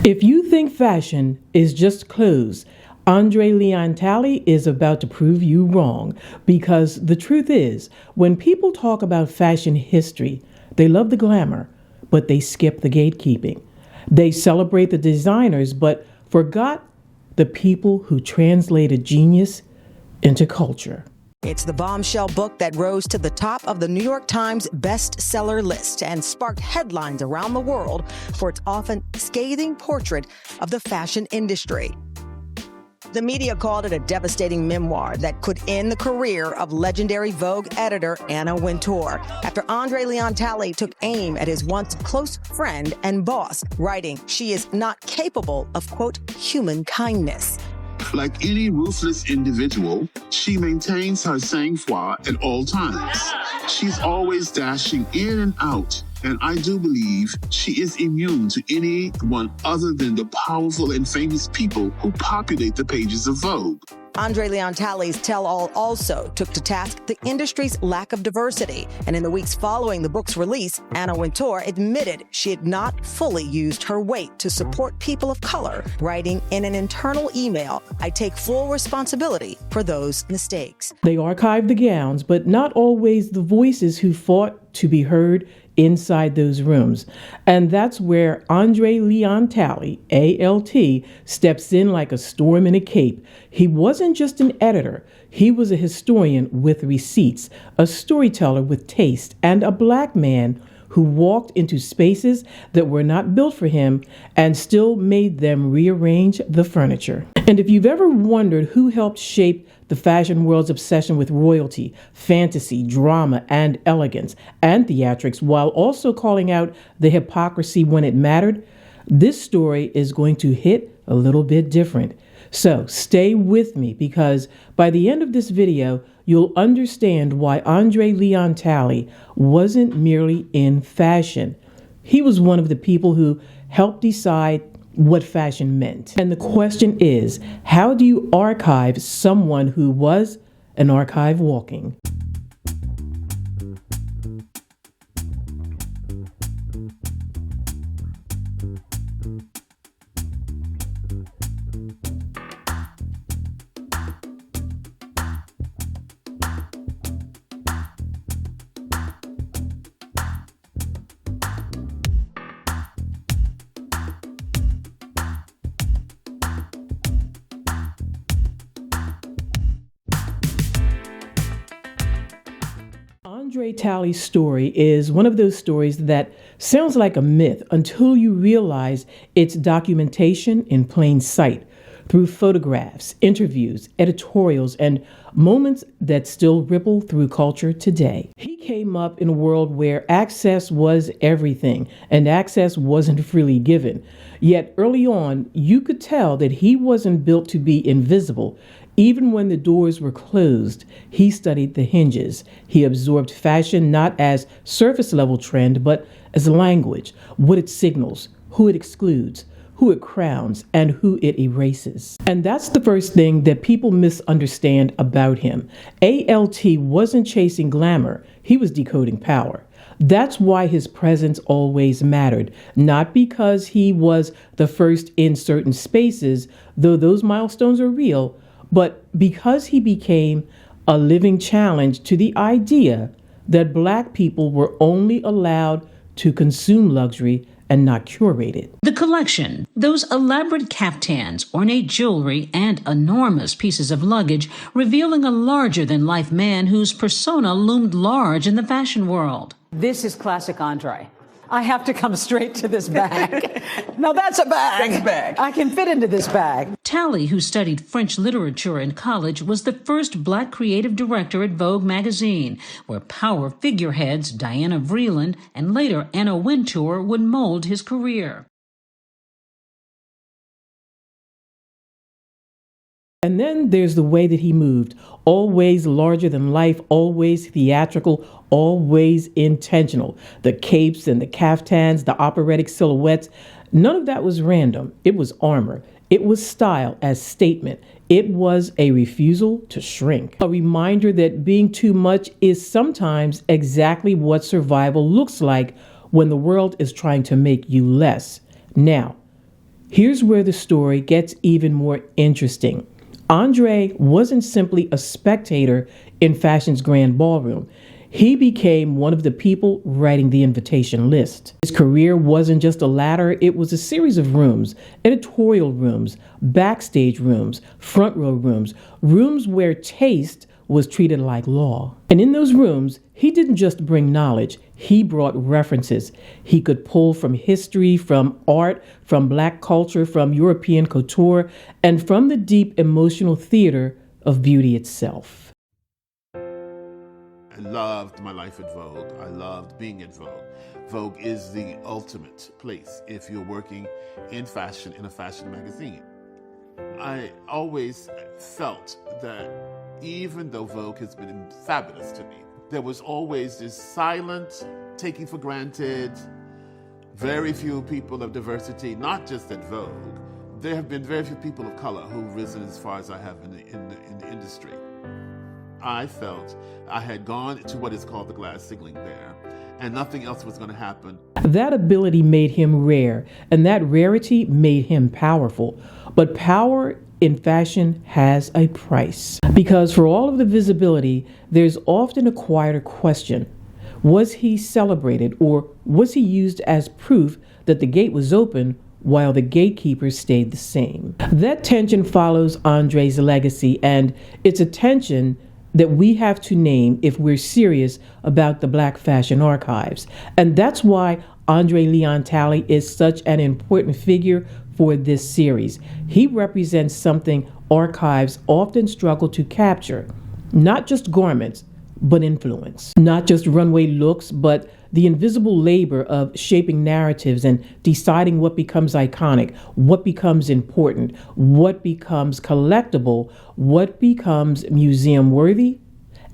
If you think fashion is just clothes, André Leon Talley is about to prove you wrong, because the truth is, when people talk about fashion history, they love the glamour, but they skip the gatekeeping. They celebrate the designers, but forgot the people who translated genius into culture. It's the bombshell book that rose to the top of the New York Times bestseller list and sparked headlines around the world for its often scathing portrait of the fashion industry. The media called it a devastating memoir that could end the career of legendary Vogue editor Anna Wintour after André Leon Talley took aim at his once close friend and boss, writing she is not capable of, quote, human kindness. Like any ruthless individual, she maintains her sang-froid at all times. She's always dashing in and out, and I do believe she is immune to anyone other than the powerful and famous people who populate the pages of Vogue. André Leon Talley's tell-all also took to task the industry's lack of diversity. And in the weeks following the book's release, Anna Wintour admitted she had not fully used her weight to support people of color, writing in an internal email, "I take full responsibility for those mistakes." They archived the gowns, but not always the voices who fought to be heard inside those rooms. And that's where André Leon Talley, ALT, steps in like a storm in a cape. He wasn't just an editor. He was a historian with receipts, a storyteller with taste, and a black man who walked into spaces that were not built for him and still made them rearrange the furniture. And if you've ever wondered who helped shape the fashion world's obsession with royalty, fantasy, drama, and elegance, and theatrics, while also calling out the hypocrisy when it mattered, this story is going to hit a little bit different. So stay with me, because by the end of this video, you'll understand why André Leon Talley wasn't merely in fashion. He was one of the people who helped decide what fashion meant. And the question is, how do you archive someone who was an archive walking? André Talley's story is one of those stories that sounds like a myth until you realize its documentation in plain sight through photographs, interviews, editorials, and moments that still ripple through culture today. He came up in a world where access was everything and access wasn't freely given. Yet early on, you could tell that he wasn't built to be invisible. Even when the doors were closed, he studied the hinges. He absorbed fashion not as surface-level trend, but as language, what it signals, who it excludes, who it crowns, and who it erases. And that's the first thing that people misunderstand about him. ALT wasn't chasing glamour. He was decoding power. That's why his presence always mattered, not because he was the first in certain spaces, though those milestones are real, but because he became a living challenge to the idea that Black people were only allowed to consume luxury and not curate it. The collection, those elaborate caftans, ornate jewelry, and enormous pieces of luggage, revealing a larger-than-life man whose persona loomed large in the fashion world. This is classic André. I have to come straight to this bag. Now that's a bag. That's a bag. I can fit into this bag. Talley, who studied French literature in college, was the first Black creative director at Vogue magazine, where power figureheads Diana Vreeland and later Anna Wintour would mold his career. And then there's the way that he moved. Always larger than life, always theatrical, always intentional. The capes and the caftans, the operatic silhouettes, none of that was random. It was armor. It was style as statement. It was a refusal to shrink. A reminder that being too much is sometimes exactly what survival looks like when the world is trying to make you less. Now, Here's where the story gets even more interesting. André wasn't simply a spectator in fashion's grand ballroom. He became one of the people writing the invitation list. His career wasn't just a ladder, it was a series of rooms, editorial rooms, backstage rooms, front row rooms, rooms where taste was treated like law. And in those rooms, he didn't just bring knowledge, he brought references. He could pull from history, from art, from Black culture, from European couture, and from the deep emotional theater of beauty itself. I loved my life at Vogue. I loved being at Vogue. Vogue is the ultimate place if you're working in fashion, in a fashion magazine. I always felt that even though Vogue has been fabulous to me, there was always this silent taking for granted, very few people of diversity, not just at Vogue. There have been very few people of color who've risen as far as I have in the industry. I felt I had gone to what is called the glass ceiling there, and nothing else was going to happen. That ability made him rare, and that rarity made him powerful. But power in fashion has a price. Because for all of the visibility, there's often a quieter question. Was he celebrated, or was he used as proof that the gate was open while the gatekeepers stayed the same? That tension follows André's legacy, and it's a tension that we have to name if we're serious about the Black fashion archives. And that's why André Leon Talley is such an important figure for this series. He represents something archives often struggle to capture, not just garments, but influence. Not just runway looks, but the invisible labor of shaping narratives and deciding what becomes iconic, what becomes important, what becomes collectible, what becomes museum worthy,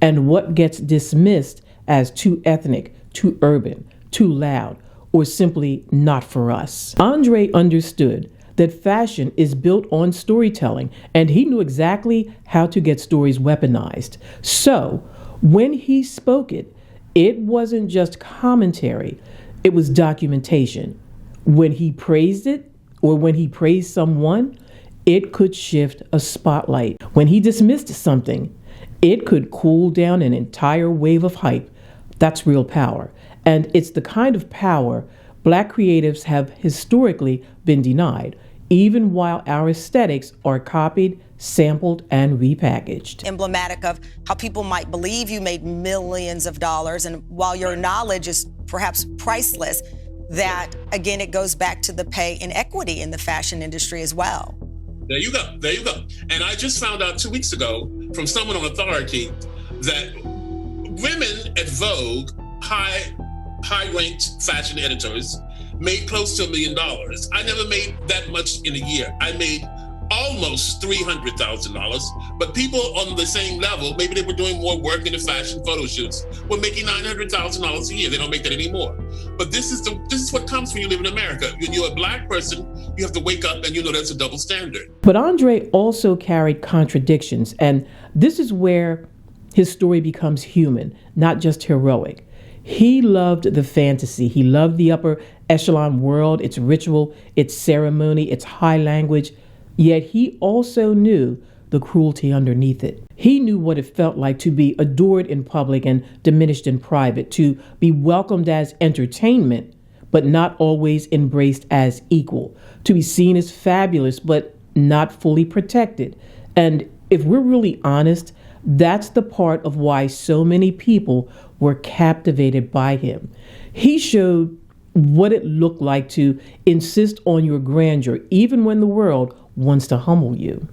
and what gets dismissed as too ethnic, too urban, too loud, or simply not for us. André understood that fashion is built on storytelling, and he knew exactly how to get stories weaponized. So, when he spoke it, it wasn't just commentary, it was documentation. When he praised it, or when he praised someone, it could shift a spotlight. When he dismissed something, it could cool down an entire wave of hype. That's real power. And it's the kind of power Black creatives have historically been denied, even while our aesthetics are copied, sampled, and repackaged. Emblematic of how people might believe you made millions of dollars, and while your knowledge is perhaps priceless, that, again, it goes back to the pay inequity in the fashion industry as well. There you go. There you go. And I just found out 2 weeks ago from someone on authority that women at Vogue, high-ranked fashion editors, made close to $1 million. I never made that much in a year. I made almost $300,000, but people on the same level, maybe they were doing more work in the fashion photo shoots, were making $900,000 a year. They don't make that anymore. But this is what comes when you live in America. When you're a Black person, you have to wake up and you know that's a double standard. But André also carried contradictions, and this is where his story becomes human, not just heroic. He loved the fantasy. He loved the upper echelon world, its ritual, its ceremony, its high language. Yet he also knew the cruelty underneath it. He knew what it felt like to be adored in public and diminished in private, to be welcomed as entertainment, but not always embraced as equal, to be seen as fabulous, but not fully protected. And if we're really honest, that's the part of why so many people were captivated by him. He showed what it looked like to insist on your grandeur, even when the world wants to humble you.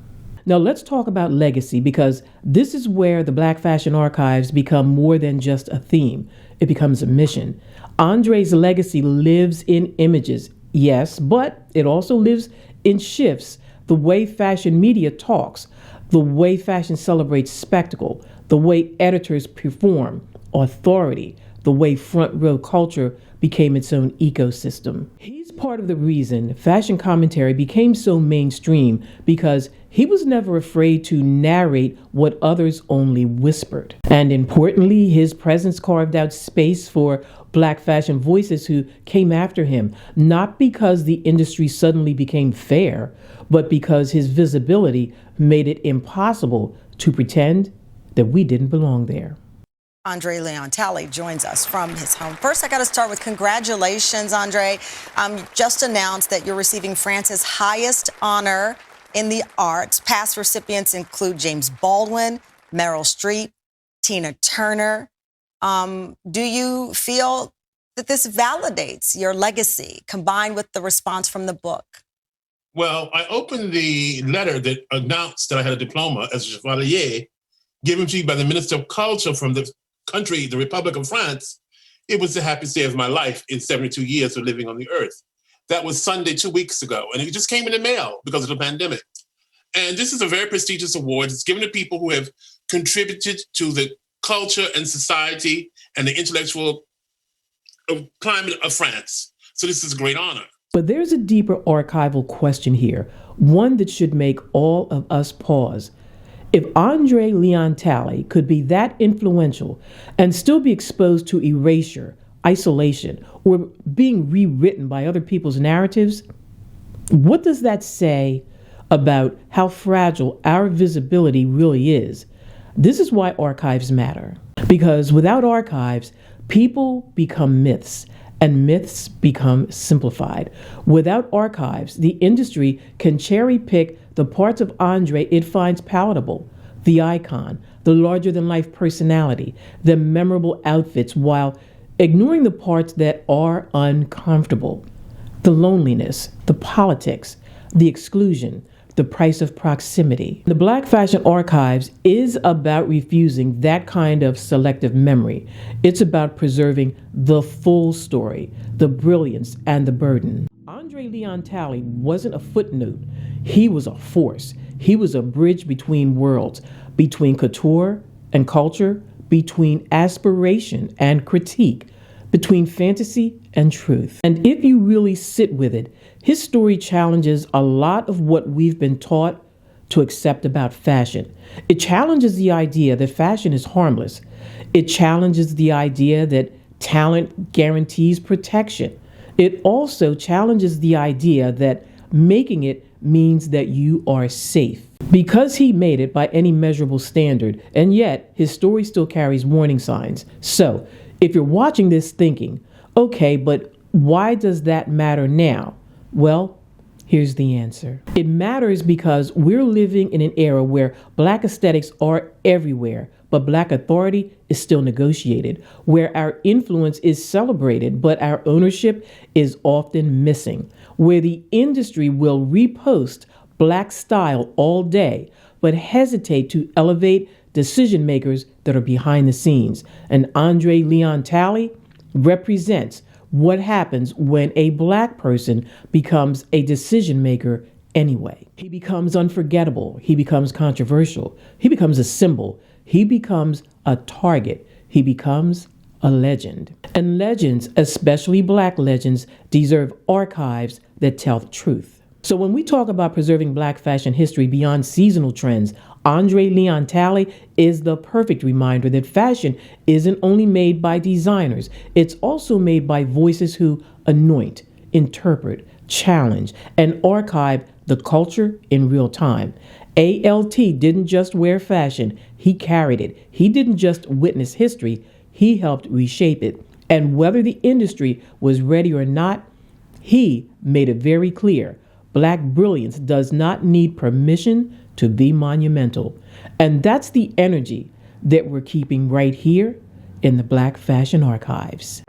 Now let's talk about legacy, because this is where the Black fashion archives become more than just a theme. It becomes a mission. André's legacy lives in images, yes, but it also lives in shifts. The way fashion media talks, the way fashion celebrates spectacle, the way editors perform, authority, the way front row culture became its own ecosystem. He's Part of the reason fashion commentary became so mainstream because he was never afraid to narrate what others only whispered. And importantly, his presence carved out space for Black fashion voices who came after him, not because the industry suddenly became fair, but because his visibility made it impossible to pretend that we didn't belong there. André Leon Talley joins us from his home. First, I got to start with congratulations, André. Just announced that you're receiving France's highest honor in the arts. Past recipients include James Baldwin, Meryl Streep, Tina Turner. Do you feel that this validates your legacy combined with the response from the book? Well, I opened the letter that announced that I had a diploma as a chevalier given to me by the Minister of Culture from the country, the Republic of France. It was the happiest day of my life in 72 years of living on the earth. That was Sunday 2 weeks ago, and it just came in the mail because of the pandemic. And this is a very prestigious award. It's given to people who have contributed to the culture and society and the intellectual climate of France. So this is a great honor. But there's a deeper archival question here, one that should make all of us pause. If André Leon Talley could be that influential and still be exposed to erasure, isolation, or being rewritten by other people's narratives, what does that say about how fragile our visibility really is? This is why archives matter. Because without archives, people become myths, and myths become simplified. Without archives, the industry can cherry pick the parts of André it finds palatable, the icon, the larger-than-life personality, the memorable outfits, while ignoring the parts that are uncomfortable, the loneliness, the politics, the exclusion, the price of proximity. The Black Fashion Archives is about refusing that kind of selective memory. It's about preserving the full story, the brilliance and the burden. André Leon Talley wasn't a footnote. He was a force. He was a bridge between worlds, between couture and culture, between aspiration and critique, between fantasy and truth. And if you really sit with it, his story challenges a lot of what we've been taught to accept about fashion. It challenges the idea that fashion is harmless. It challenges the idea that talent guarantees protection. It also challenges the idea that making it means that you are safe. Because he made it by any measurable standard, and yet his story still carries warning signs. So, if you're watching this thinking, okay, but why does that matter now? Well, here's the answer. It matters because we're living in an era where Black aesthetics are everywhere, but Black authority is still negotiated, where our influence is celebrated, but our ownership is often missing, where the industry will repost Black style all day, but hesitate to elevate decision makers that are behind the scenes. And André Leon Talley represents what happens when a Black person becomes a decision maker anyway. He becomes unforgettable. He becomes controversial. He becomes a symbol. He becomes a target. He becomes a legend. And legends, especially Black legends, deserve archives that tell the truth. So when we talk about preserving Black fashion history beyond seasonal trends, André Leon Talley is the perfect reminder that fashion isn't only made by designers, it's also made by voices who anoint, interpret, challenge, and archive the culture in real time. ALT didn't just wear fashion, he carried it. He didn't just witness history, he helped reshape it. And whether the industry was ready or not, he made it very clear. Black brilliance does not need permission to be monumental. And that's the energy that we're keeping right here in the Black Fashion Archives.